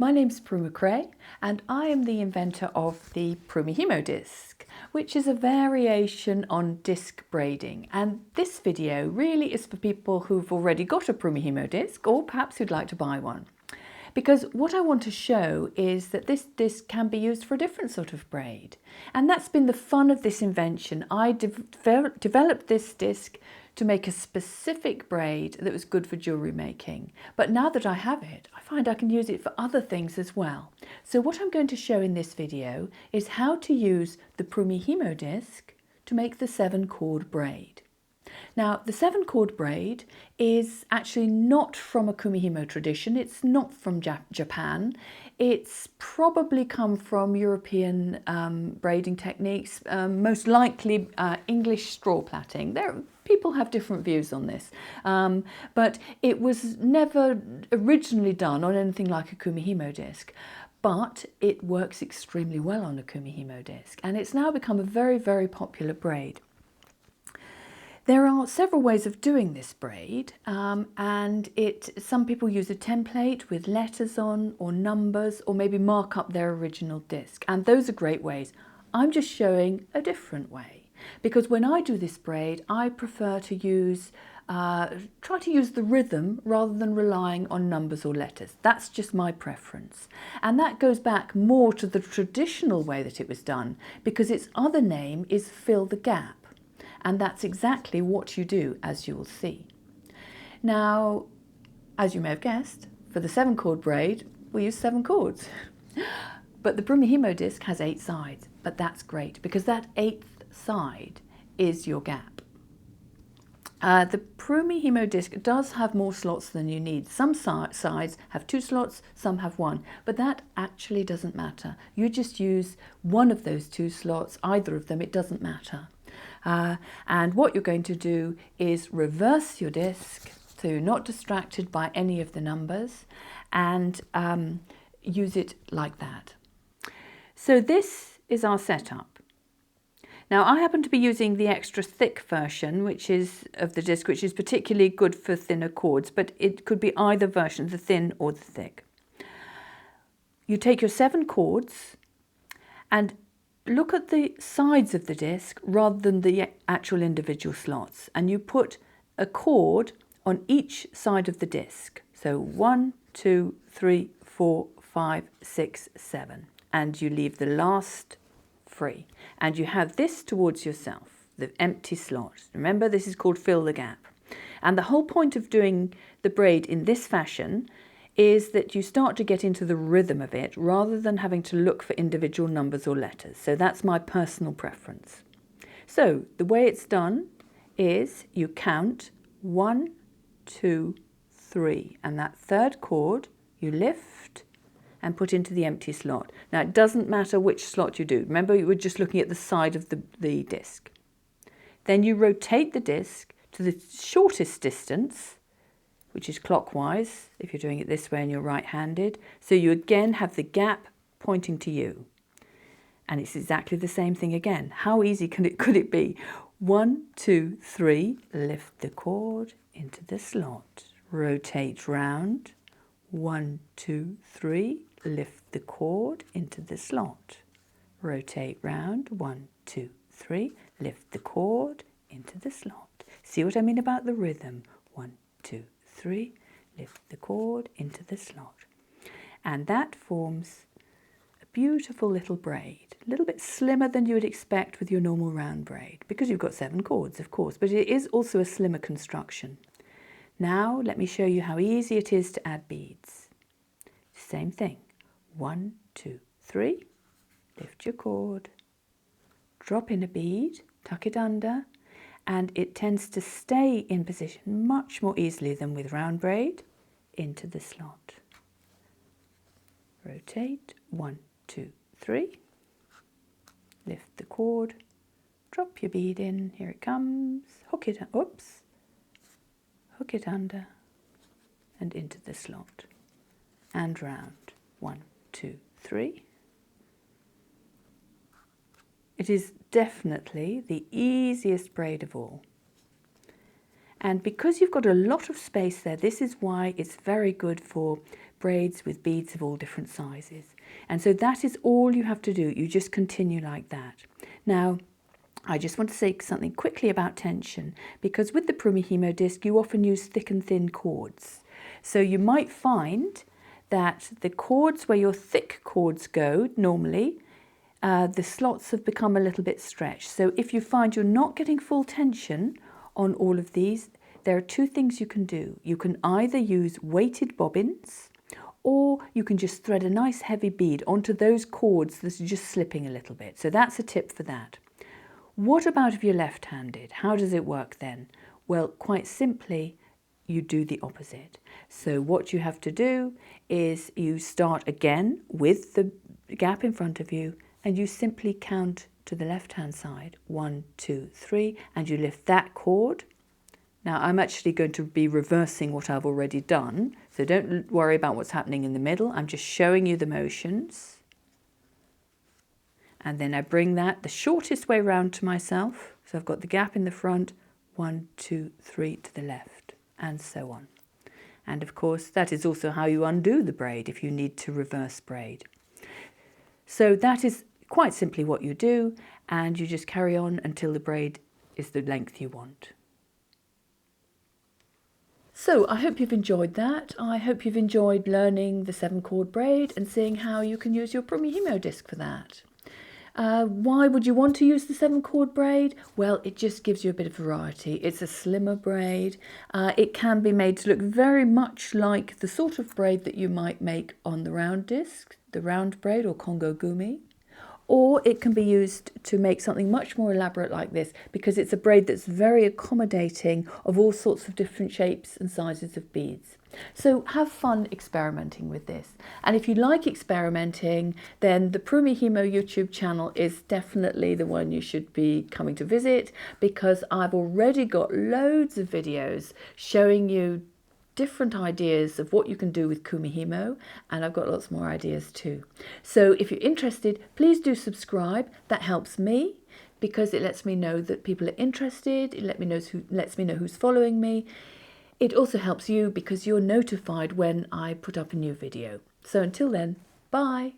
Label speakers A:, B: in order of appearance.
A: My name's Prumihimo and I am the inventor of the Prumihimo Disk, which is a variation on disc braiding. And this video really is for people who've already got a Prumihimo disc or perhaps who'd like to buy one. Because what I want to show is that this disc can be used for a different sort of braid. And that's been the fun of this invention. I developed this disc to make a specific braid that was good for jewellery making. But now that I have it, I find I can use it for other things as well. So what I'm going to show in this video is how to use the Prumihimo disc to make the 7-cord braid. Now, the 7-cord braid is actually not from a Prumihimo tradition. It's not from Japan. It's probably come from European braiding techniques, most likely English straw plaiting. People have different views on this, but it was never originally done on anything like a Prumihimo disc. But it works extremely well on a Prumihimo disc, and it's now become a very, very popular braid. There are several ways of doing this braid, and some people use a template with letters on or numbers, or maybe mark up their original disc, and those are great ways. I'm just showing a different way, because when I do this braid, I prefer to try to use the rhythm rather than relying on numbers or letters. That's just my preference, and that goes back more to the traditional way that it was done, because its other name is fill the gap. And that's exactly what you do, as you will see. Now, as you may have guessed, for the 7-cord braid, we use 7 cords. But the Prumihimo disc has 8 sides, but that's great because that 8th side is your gap. The Prumihimo disc does have more slots than you need. Some sides have 2 slots, some have 1, but that actually doesn't matter. You just use one of those 2 slots, either of them, it doesn't matter. And what you're going to do is reverse your disc so you're not distracted by any of the numbers, and use it like that. So this is our setup. Now I happen to be using the extra thick version of the disc, which is particularly good for thinner cords, but it could be either version, the thin or the thick. You take your 7 cords and look at the sides of the disc rather than the actual individual slots, and you put a cord on each side of the disc. So 1, 2, 3, 4, 5, 6, 7, and you leave the last free, and you have this towards yourself, the empty slot. Remember, this is called fill the gap, and the whole point of doing the braid in this fashion is that you start to get into the rhythm of it rather than having to look for individual numbers or letters. So that's my personal preference. So the way it's done is you count 1, 2, 3, and that 3rd cord you lift and put into the empty slot. Now it doesn't matter which slot you do. Remember, you were just looking at the side of the disc. Then you rotate the disc to the shortest distance, which is clockwise if you're doing it this way and you're right-handed. So you again have the gap pointing to you. And it's exactly the same thing again. How easy could it be? 1, 2, 3, lift the cord into the slot. Rotate round. 1, 2, 3, lift the cord into the slot. Rotate round. 1, 2, 3, lift the cord into the slot. See what I mean about the rhythm? 1, 2, 3, lift the cord into the slot. And that forms a beautiful little braid, a little bit slimmer than you would expect with your normal round braid, because you've got 7 cords, of course, but it is also a slimmer construction. Now let me show you how easy it is to add beads. Same thing. 1, 2, 3, lift your cord, drop in a bead, tuck it under, and it tends to stay in position much more easily than with round braid, into the slot. Rotate, 1, 2, 3, lift the cord, drop your bead in, here it comes, hook it under, and into the slot, and round, 1, 2, 3. It is definitely the easiest braid of all. And because you've got a lot of space there, this is why it's very good for braids with beads of all different sizes. And so that is all you have to do. You just continue like that. Now, I just want to say something quickly about tension, because with the Prumihimo disc, you often use thick and thin cords. So you might find that the cords where your thick cords go normally, the slots have become a little bit stretched. So if you find you're not getting full tension on all of these, there are two things you can do. You can either use weighted bobbins, or you can just thread a nice heavy bead onto those cords that are just slipping a little bit. So that's a tip for that. What about if you're left-handed? How does it work then? Well, quite simply, you do the opposite. So what you have to do is you start again with the gap in front of you, and you simply count to the left-hand side, 1, 2, 3, and you lift that cord. Now, I'm actually going to be reversing what I've already done, so don't worry about what's happening in the middle. I'm just showing you the motions. And then I bring that the shortest way round to myself. So I've got the gap in the front, 1, 2, 3 to the left, and so on. And of course, that is also how you undo the braid if you need to reverse braid. So that is quite simply what you do, and you just carry on until the braid is the length you want. So I hope you've enjoyed that. I hope you've enjoyed learning the 7-cord braid and seeing how you can use your Prumihimo disc for that. Why would you want to use the 7-cord braid? Well, it just gives you a bit of variety. It's a slimmer braid. It can be made to look very much like the sort of braid that you might make on the round disc, the round braid or Congo gumi. Or it can be used to make something much more elaborate like this, because it's a braid that's very accommodating of all sorts of different shapes and sizes of beads. So have fun experimenting with this. And if you like experimenting, then the Prumihimo YouTube channel is definitely the one you should be coming to visit, because I've already got loads of videos showing you different ideas of what you can do with Prumihimo, and I've got lots more ideas too. So if you're interested, please do subscribe. That helps me because it lets me know that people are interested. It lets me know who's following me. It also helps you because you're notified when I put up a new video. So until then, bye.